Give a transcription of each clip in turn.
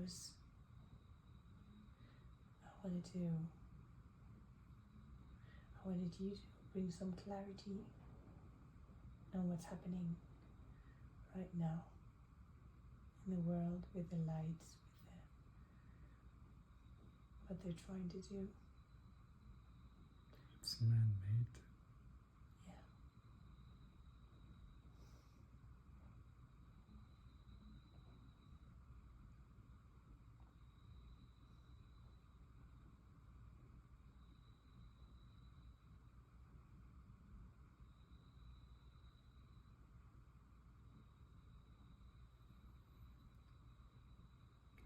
videos, I wanted you to bring some clarity on what's happening right now in the world with the lights, with what they're trying to do. It's man-made. Yeah.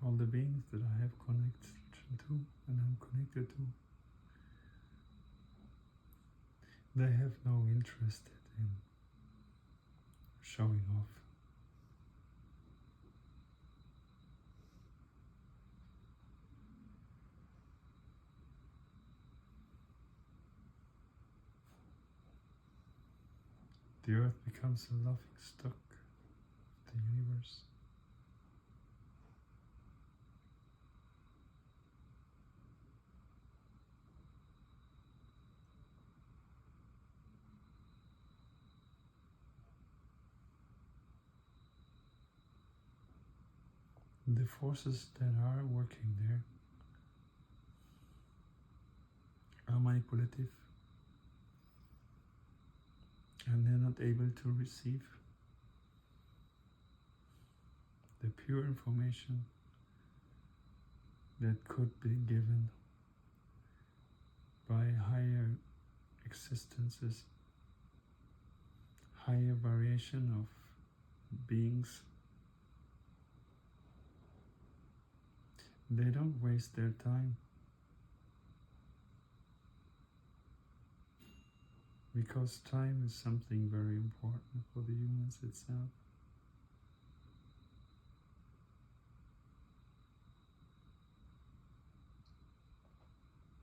All the beings that I have connection to and I'm connected to, they have no interest in showing off. The earth becomes a laughing stock of the universe. The forces that are working there are manipulative, and they're not able to receive the pure information that could be given by higher existences, higher variation of beings. They don't waste their time, because time is something very important for the humans itself.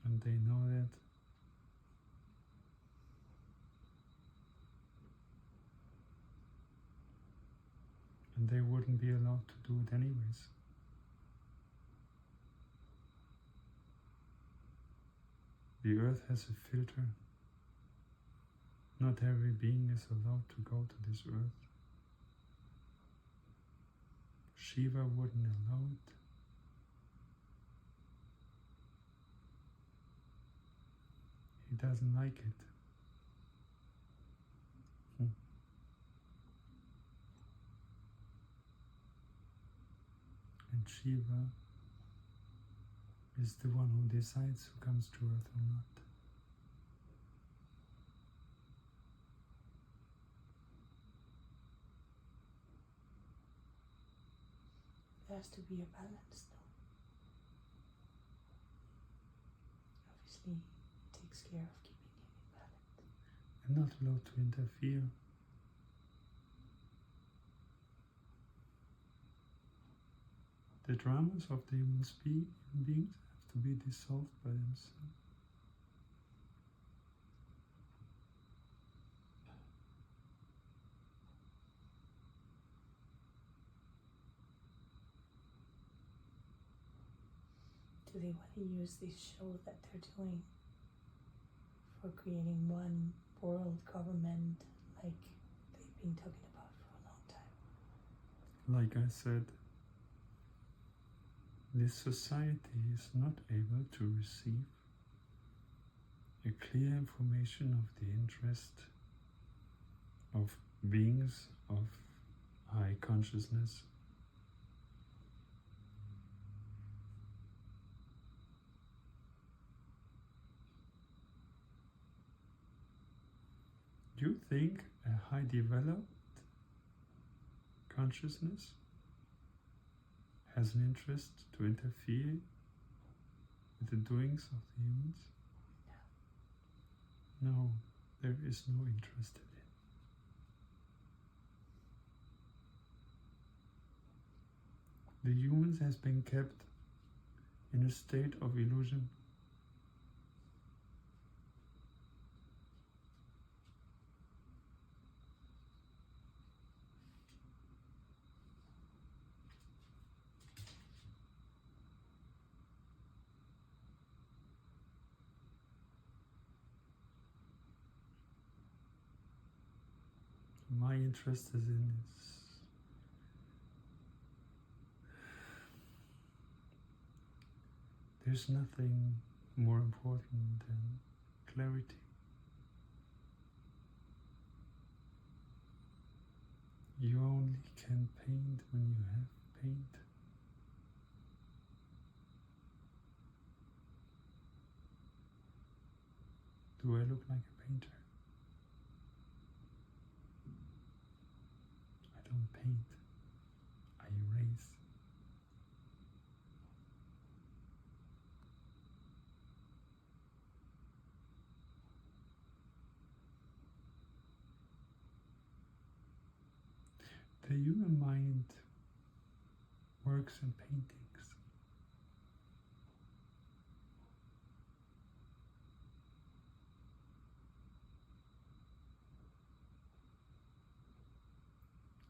And they know that. And they wouldn't be allowed to do it anyways. The earth has a filter. Not every being is allowed to go to this earth. Shiva wouldn't allow it. He doesn't like it. And Shiva is the one who decides who comes to earth or not. There has to be a balance, though. Obviously, it takes care of keeping it in balance. And not allowed to interfere. The dramas of the human beings have to be dissolved by themselves. Do they want to use this show that they're doing for creating one world government like they've been talking about for a long time? Like I said, this society is not able to receive a clear information of the interest of beings of high consciousness. Do you think a high developed consciousness has an interest to interfere with the doings of the humans? No, there is no interest in it. The humans has been kept in a state of illusion. my interest is in is there's nothing more important than clarity. You only can paint when you have paint. Do I look like a painter? I don't paint, I erase. The human mind works in paintings.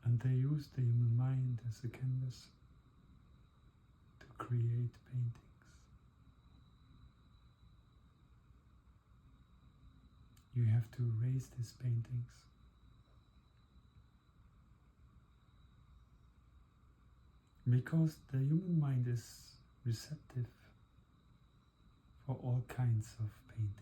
And they use the human mind as a canvas to create paintings. You have to erase these paintings. Because the human mind is receptive for all kinds of paintings.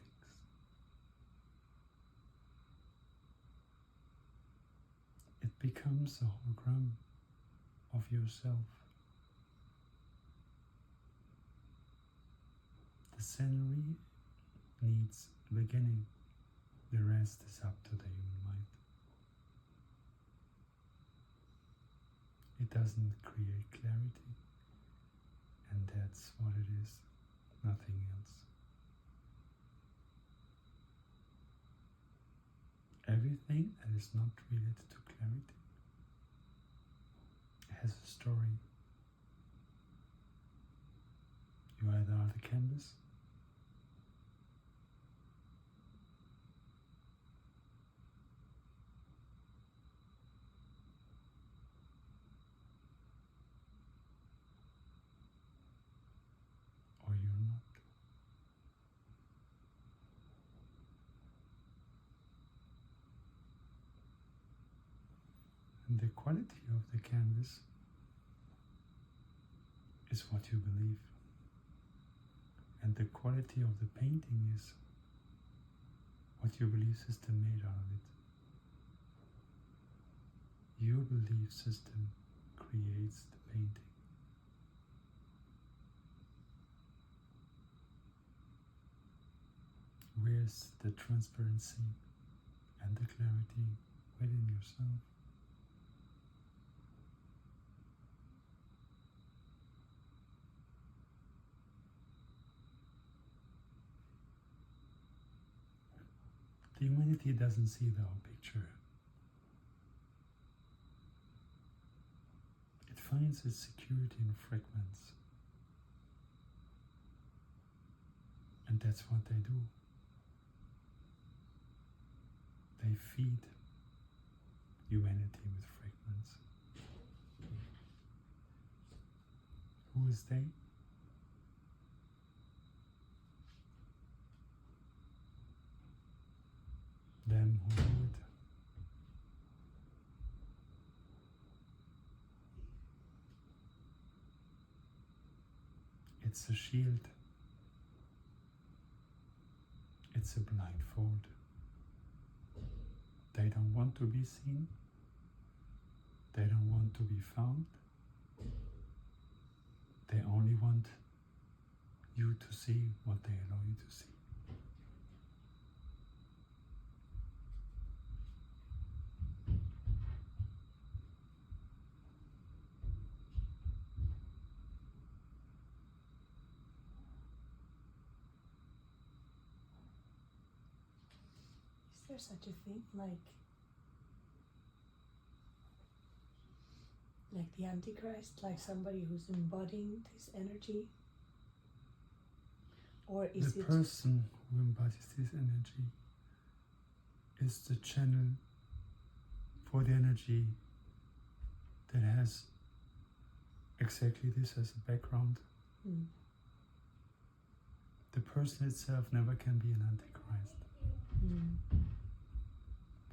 It becomes a hologram of yourself. The scenery needs a beginning, the rest is up to the human mind. It doesn't create clarity, and that's what it is, nothing else. Everything that is not related to clarity has a story. You either are the canvas or you're not. And the quality of the canvas is what you believe. And the quality of the painting is what your belief system made out of it. Your belief system creates the painting. Where's the transparency and the clarity within yourself? The humanity doesn't see the whole picture. It finds its security in fragments. And that's what they do. They feed humanity with fragments. Who is they? Them who do it. It's a shield. It's a blindfold. They don't want to be seen. They don't want to be found. They only want you to see what they allow you to see. Is there such a thing like the Antichrist, like somebody who's embodying this energy? Or is the it person who embodies this energy is the channel for the energy that has exactly this as a background. The person itself never can be an Antichrist.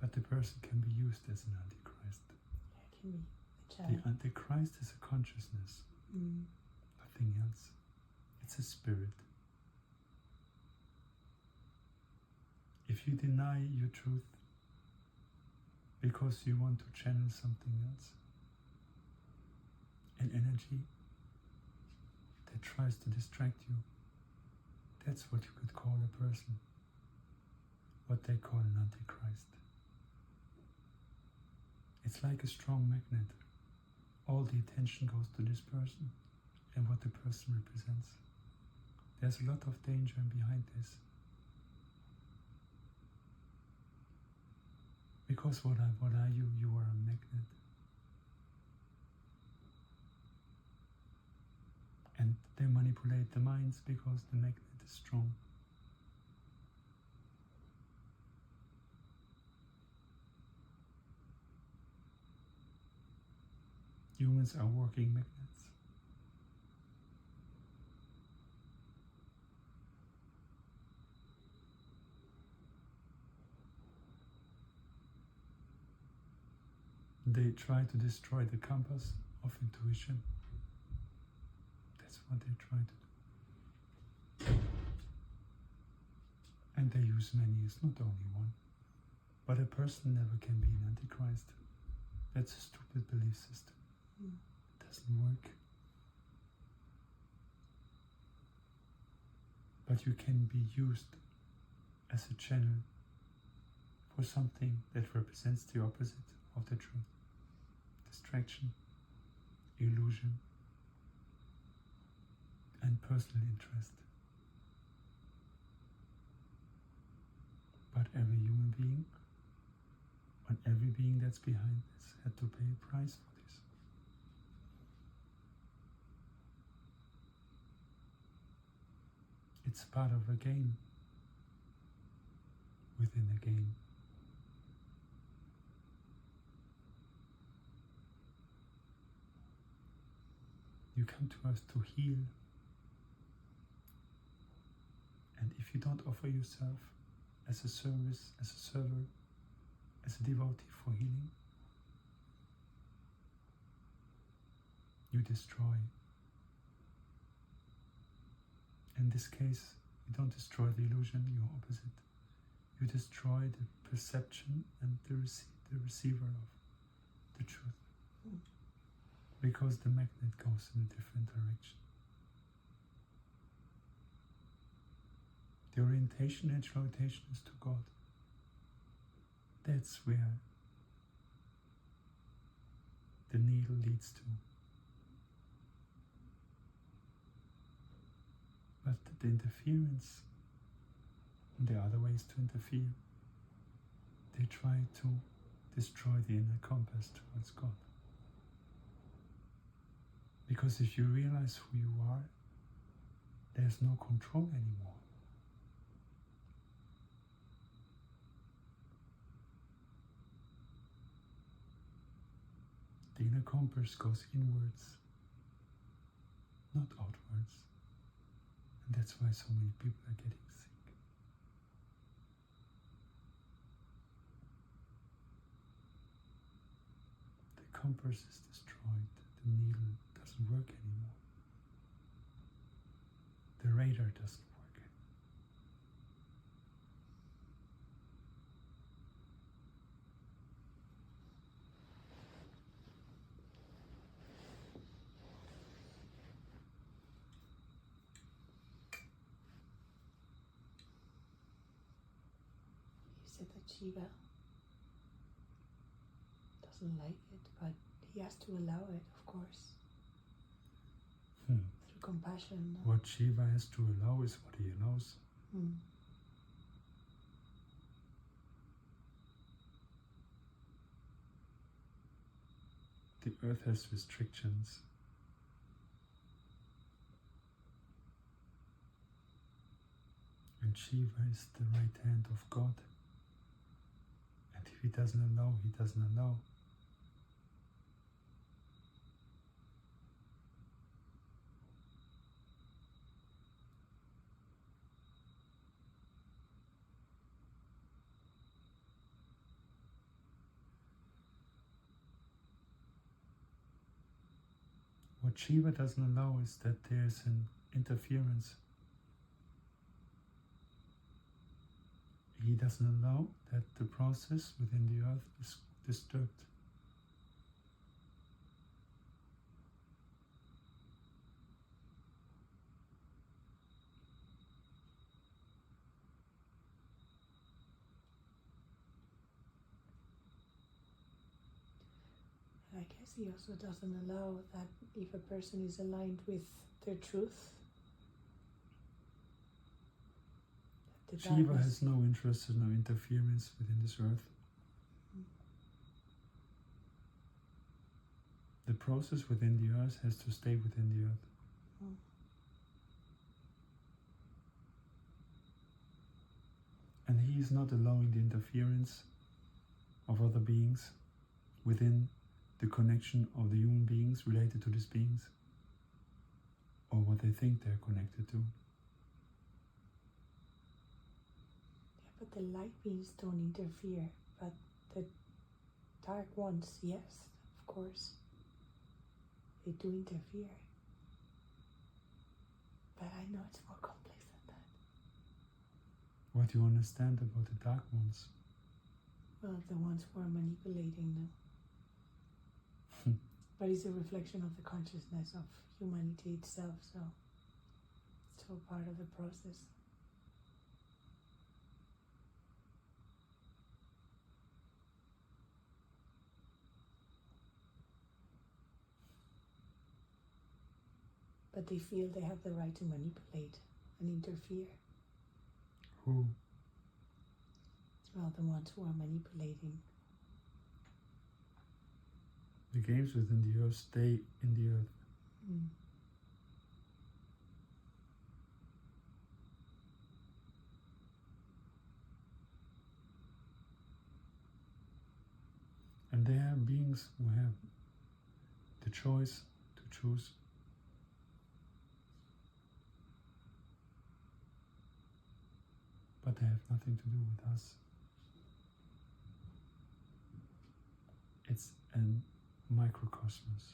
but the person can be used as an Antichrist. Yeah, it can be the The channel. Antichrist is a consciousness, nothing else. It's a spirit. If you deny your truth because you want to channel something else, an energy that tries to distract you, that's what you could call a person, what they call an Antichrist. It's like a strong magnet. All the attention goes to this person and what the person represents. There's a lot of danger behind this. Because what are you? You are a magnet. And they manipulate the minds because the magnet is strong. Humans are working magnets. They try to destroy the compass of intuition. That's what they try to do. And they use many, it's not only one. But a person never can be an Antichrist. That's a stupid belief system. It doesn't work. But you can be used as a channel for something that represents the opposite of the truth. Distraction, illusion, and personal interest. But every human being, and every being that's behind this, had to pay a price for this. It's part of a game within a game. You come to us to heal. And if you don't offer yourself as a service, as a server, as a devotee for healing, you destroy. In this case, you don't destroy the illusion, you're opposite. You destroy the perception and the receiver of the truth. Because the magnet goes in a different direction. The orientation and rotation is to God. That's where the needle leads to. But the interference, and there are other ways to interfere. They try to destroy the inner compass towards God. Because if you realize who you are, there's no control anymore. The inner compass goes inwards, not outwards. And that's why so many people are getting sick. The compass is destroyed. The needle doesn't work anymore. The radar doesn't work anymore. You said that Shiva doesn't like it, but he has to allow it, of course. Through compassion. What Shiva has to allow is what he allows. The earth has restrictions. And Shiva is the right hand of God. And if he doesn't allow, he doesn't allow. What Shiva doesn't allow is that there's an interference. He doesn't allow that the process within the earth is disturbed. I guess he also doesn't allow that if a person is aligned with their truth. Shiva has no interest and no interference within this earth. The process within the earth has to stay within the earth. And he is not allowing the interference of other beings within the connection of the human beings related to these beings, or what they think they're connected to. Yeah, but the light beings don't interfere, but the dark ones, yes, of course, they do interfere. But I know it's more complex than that. What do you understand about the dark ones? Well, the ones who are manipulating them. But it's a reflection of the consciousness of humanity itself, so it's all part of the process. But they feel they have the right to manipulate and interfere. Who? Well, the ones who are manipulating. The games within the earth stay in the earth. And there are beings who have the choice to choose. But they have nothing to do with us. It's a microcosmos.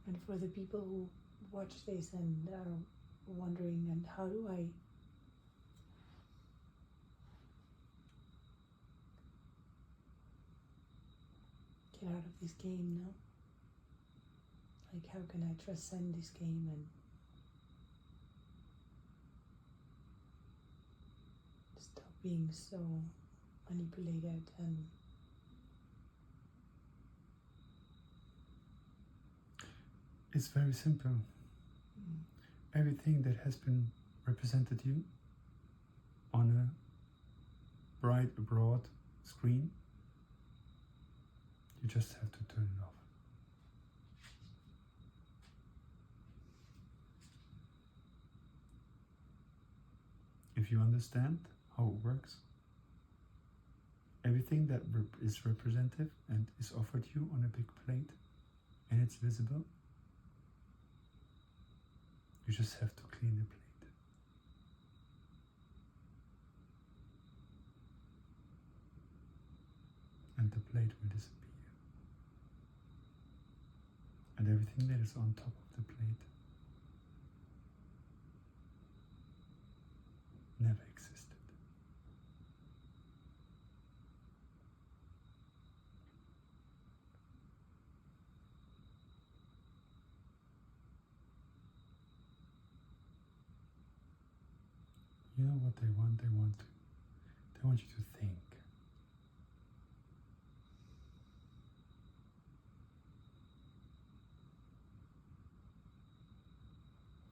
And for the people who watch this and are wondering, and how do I get out of this game now? Like, how can I transcend this game and stop being so manipulated and it's very simple. Everything that has been represented you on a bright, broad screen, you just have to turn it off. If you understand how it works, everything that is representative and is offered you on a big plate and it's visible, you just have to clean the plate. And the plate will disappear. And everything that is on top of the plate never existed. You know what they want? They want you to think.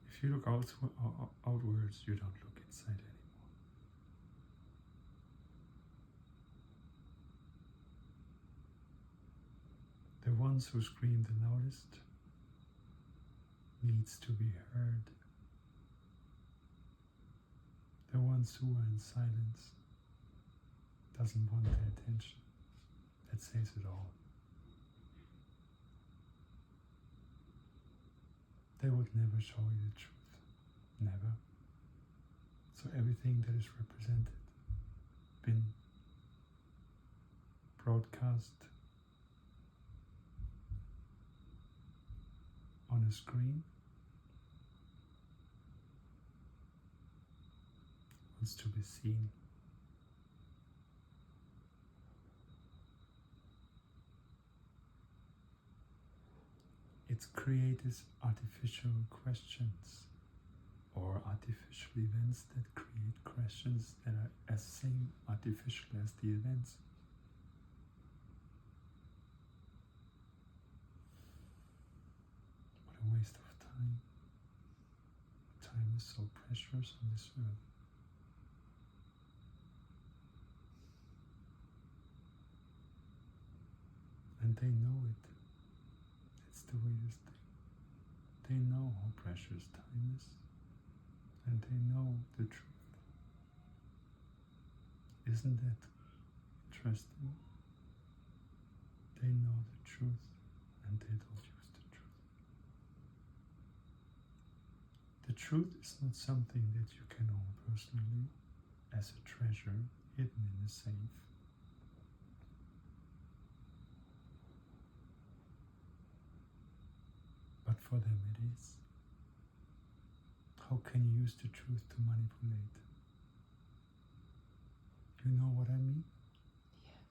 If you look outwards, you don't look inside anymore. The ones who scream the loudest needs to be heard. The ones who are in silence doesn't want the attention. That says it all. They would never show you the truth. Never. So everything that is represented, been brought broadcast on a screen wants to be seen. It's created artificial questions or artificial events that create questions that are as same artificial as the events. What a waste of time. Time is so precious on this earth. And they know it. It's the weirdest thing. They know how precious time is. And they know the truth. Isn't that interesting? They know the truth and they don't use the truth. The truth is not something that you can own personally as a treasure hidden in a safe. But for them it is. How can you use the truth to manipulate? You know what I mean? Yeah.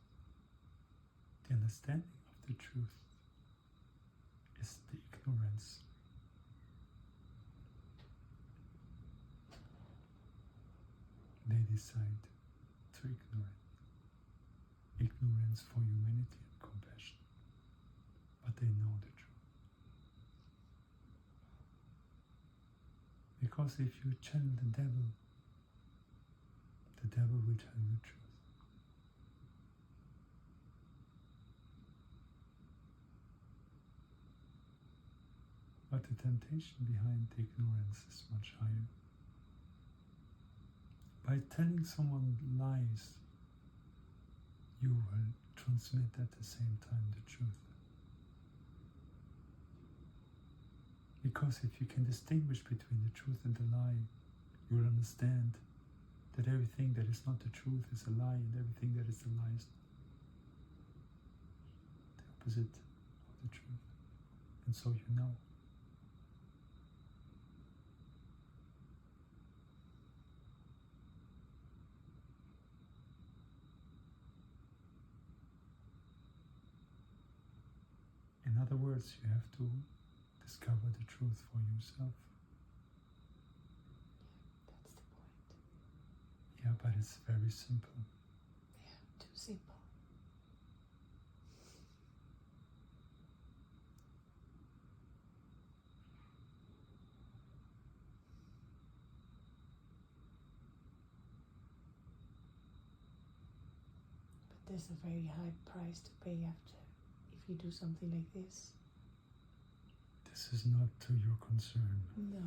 The understanding of the truth is the ignorance. They decide to ignore it. Ignorance for humanity and compassion. But they know the truth. Because if you channel the devil will tell you the truth. But the temptation behind the ignorance is much higher. By telling someone lies, you will transmit at the same time the truth. Because if you can distinguish between the truth and the lie, you will understand that everything that is not the truth is a lie, and everything that is a lie is the opposite of the truth. And so you know. In other words, you have to discover the truth for yourself. That's the point. Yeah, but it's very simple. Yeah, too simple. But there's a very high price to pay after if you do something like this. This is not to your concern. No.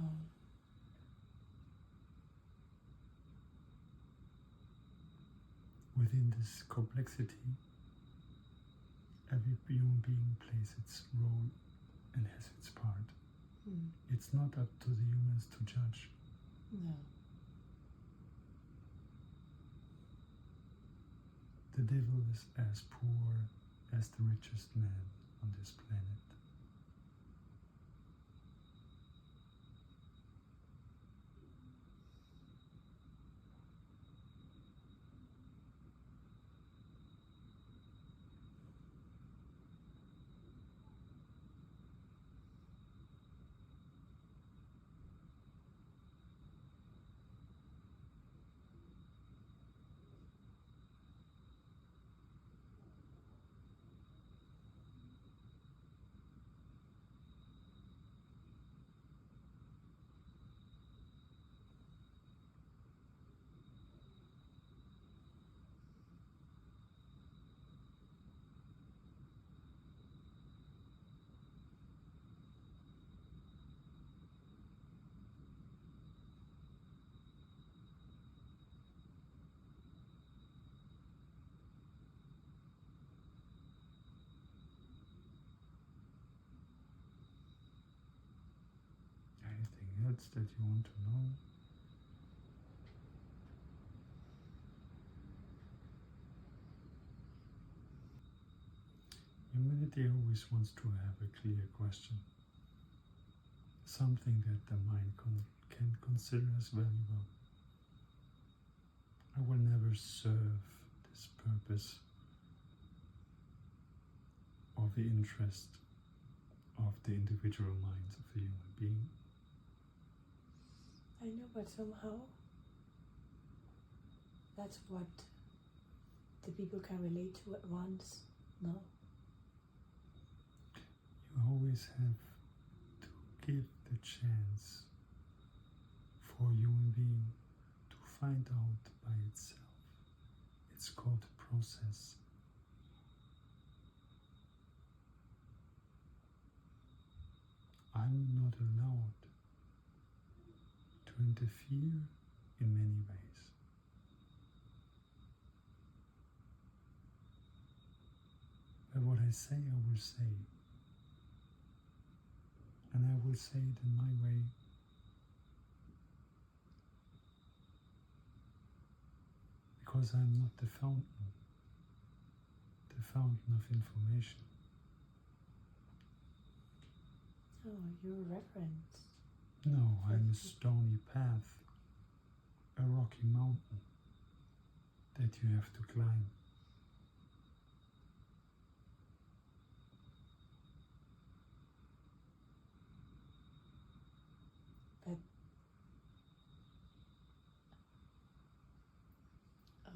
Within this complexity, every human being plays its role and has its part. It's not up to the humans to judge. No. The devil is as poor as the richest man on this planet. Anything else that you want to know? Humanity always wants to have a clear question, something that the mind can consider as valuable. I will never serve this purpose of the interest of the individual minds of the human being. I know, but somehow that's what the people can relate to at once, no? You always have to give the chance for a human being to find out by itself. It's called a process. I'm not allowed to interfere in many ways. But what I say, I will say. And I will say it in my way. Because I'm not the fountain of information. Oh, you're a reference. No, I'm a stony path, a rocky mountain that you have to climb. But I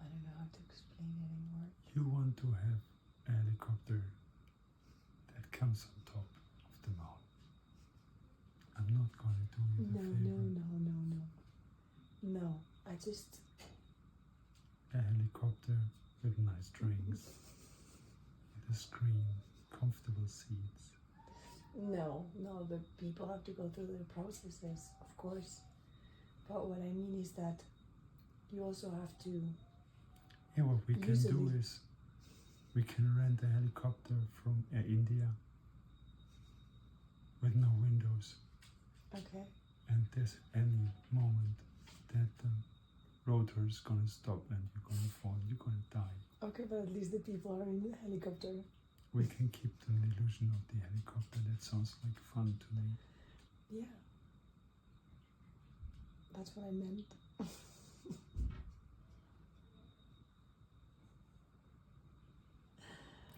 don't know how to explain it anymore. You want to have a helicopter that comes on top of the mountain. I'm not going to do you the favor. No, I just... A helicopter with nice drinks, with a screen, comfortable seats. No, the people have to go through the processes, of course. But what I mean is that you also have to... Yeah, what we can do is we can rent a helicopter from Air India with no windows. Okay. And there's any moment that the rotor is going to stop and you're going to fall, you're going to die. Okay, but at least the people are in the helicopter. We can keep the illusion of the helicopter. That sounds like fun to me. Yeah. That's what I meant.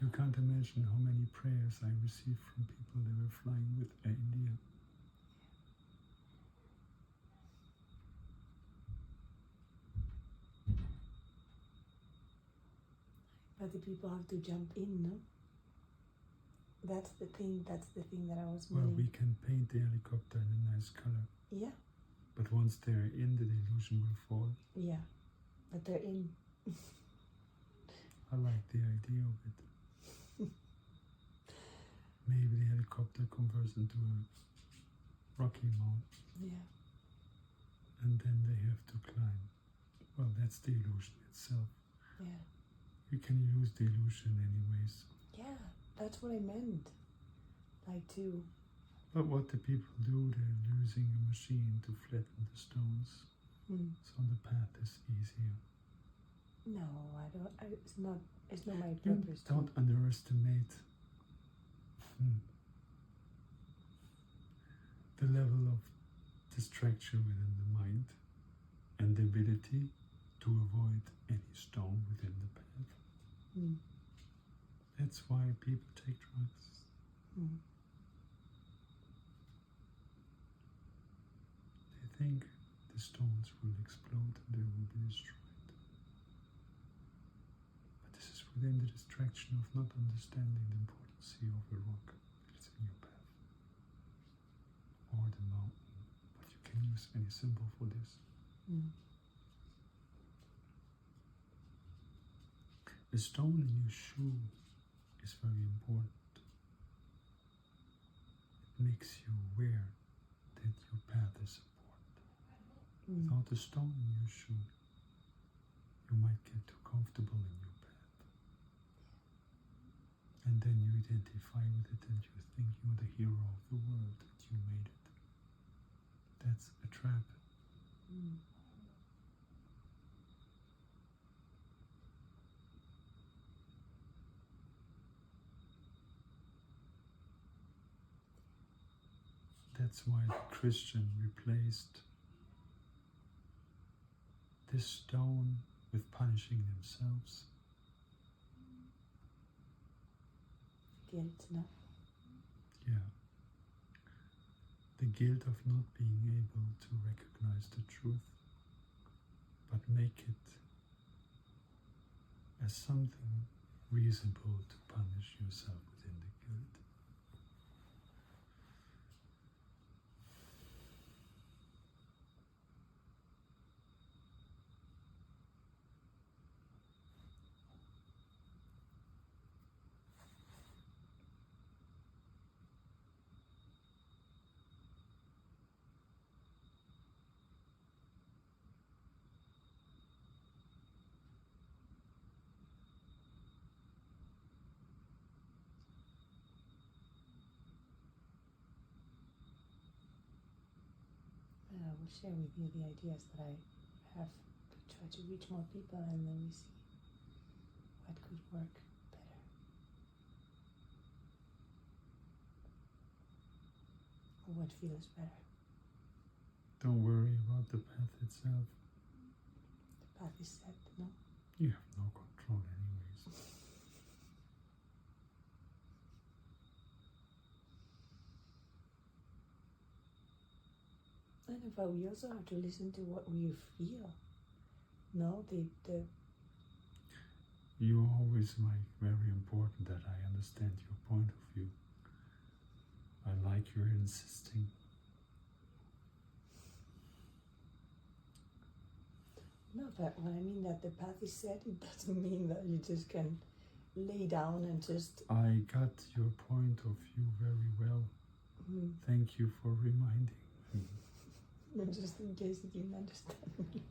You can't imagine how many prayers I received from people that were flying with Air India. But the people have to jump in, no? That's the thing that I was meaning. Well, we can paint the helicopter in a nice color. Yeah. But once they're in, the illusion will fall. Yeah, but they're in. I like the idea of it. Maybe the helicopter converts into a rocky mountain. Yeah. And then they have to climb. Well, that's the illusion itself. Yeah. You can use the illusion anyways. Yeah, that's what I meant. Like to... But what the people do, they're using a machine to flatten the stones. So the path is easier. No, it's not my You purpose. don't underestimate the level of distraction within the mind and the ability to avoid any stone within the path. That's why people take drugs. They think the stones will explode and they will be destroyed. But this is within the distraction of not understanding the importance of a rock that is in your path. Or the mountain. But you can use any symbol for this. The stone in your shoe is very important. It makes you aware that your path is important. Without a stone in your shoe, you might get too comfortable in your path. And then you identify with it and you think you're the hero of the world, that you made it. That's a trap. That's why the Christian replaced this stone with punishing themselves. Guilt, no? Yeah. The guilt of not being able to recognize the truth, but make it as something reasonable to punish yourself within the guilt. I will share with you the ideas that I have to try to reach more people, and then we see what could work better. Or what feels better. Don't worry about the path itself. The path is set, no? You have no control anyways. And in fact, we also have to listen to what we feel. No, You always make very important that I understand your point of view. I like your insisting. no, but when I mean that the path is set, it doesn't mean that you just can lay down and just... I got your point of view very well. Thank you for reminding me. Just in case you didn't understand me.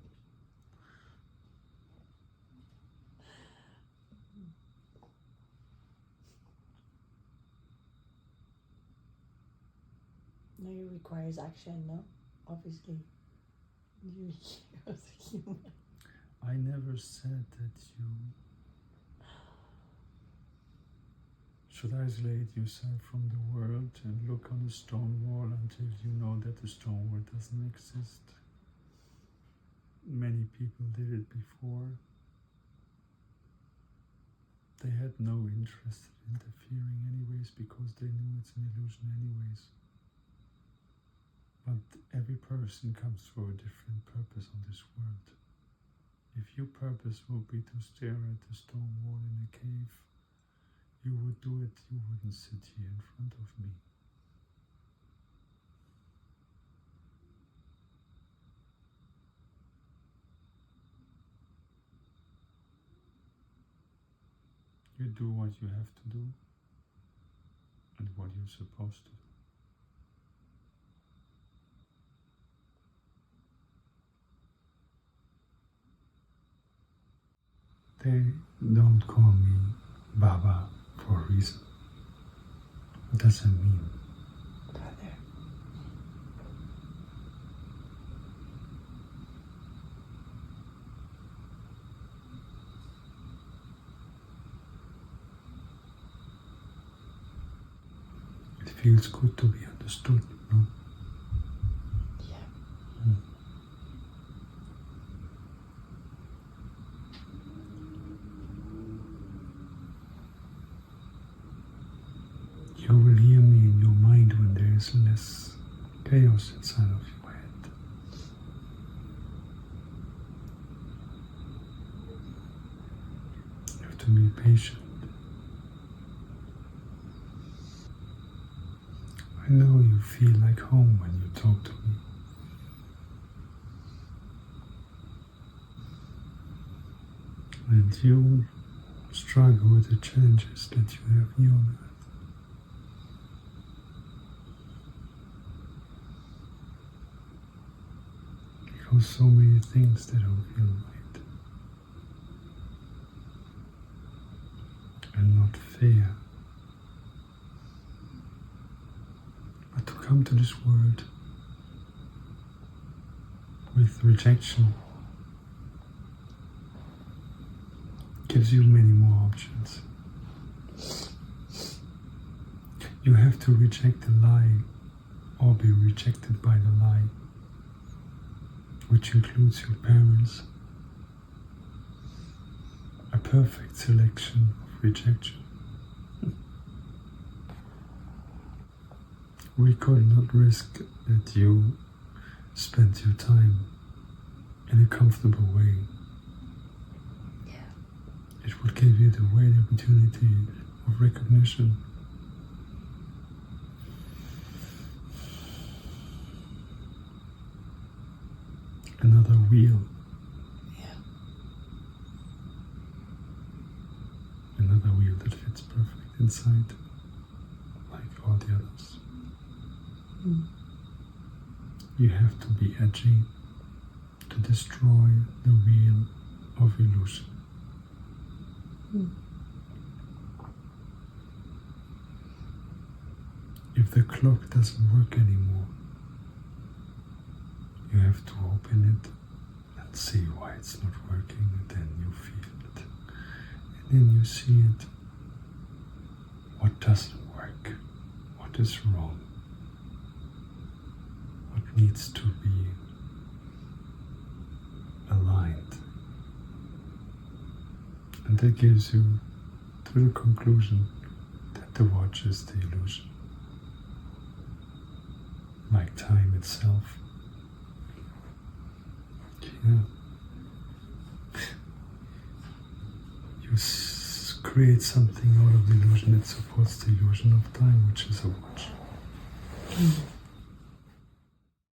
No, it requires action, no? Obviously. You as a human. I never said that you should isolate yourself from the world and look on a stone wall until you know that the stone wall doesn't exist. Many people did it before. They had no interest in interfering anyways because they knew it's an illusion anyways. But every person comes for a different purpose on this world. If your purpose would be to stare at the stone wall in a cave, you would do it, you wouldn't sit here in front of me. You do what you have to do and what you're supposed to do. They don't call me Baba for a reason. What does that mean? Father. It feels good to be understood, no? Yeah. You will hear me in your mind when there is less chaos inside of your head. You have to be patient. I know you feel like home when you talk to me. And you struggle with the challenges that you have here on earth. Because so many things that don't feel right and not fair. But to come to this world with rejection gives you many more options. You have to reject the lie or be rejected by the lie, which includes your parents. A perfect selection of rejection. We could not risk that you spend your time in a comfortable way. Yeah. It would give you the great opportunity of recognition. Another wheel. Yeah. Another wheel that fits perfect inside, like all the others. Mm. You have to be edgy to destroy the wheel of illusion. Mm. If the clock doesn't work anymore, you have to open it and see why it's not working, and then you feel it. And then you see it. What doesn't work? What is wrong? What needs to be aligned? And that gives you to the conclusion that the watch is the illusion. Like time itself. Yeah. You create something out of the illusion that supports the illusion of time, which is a watch. Mm.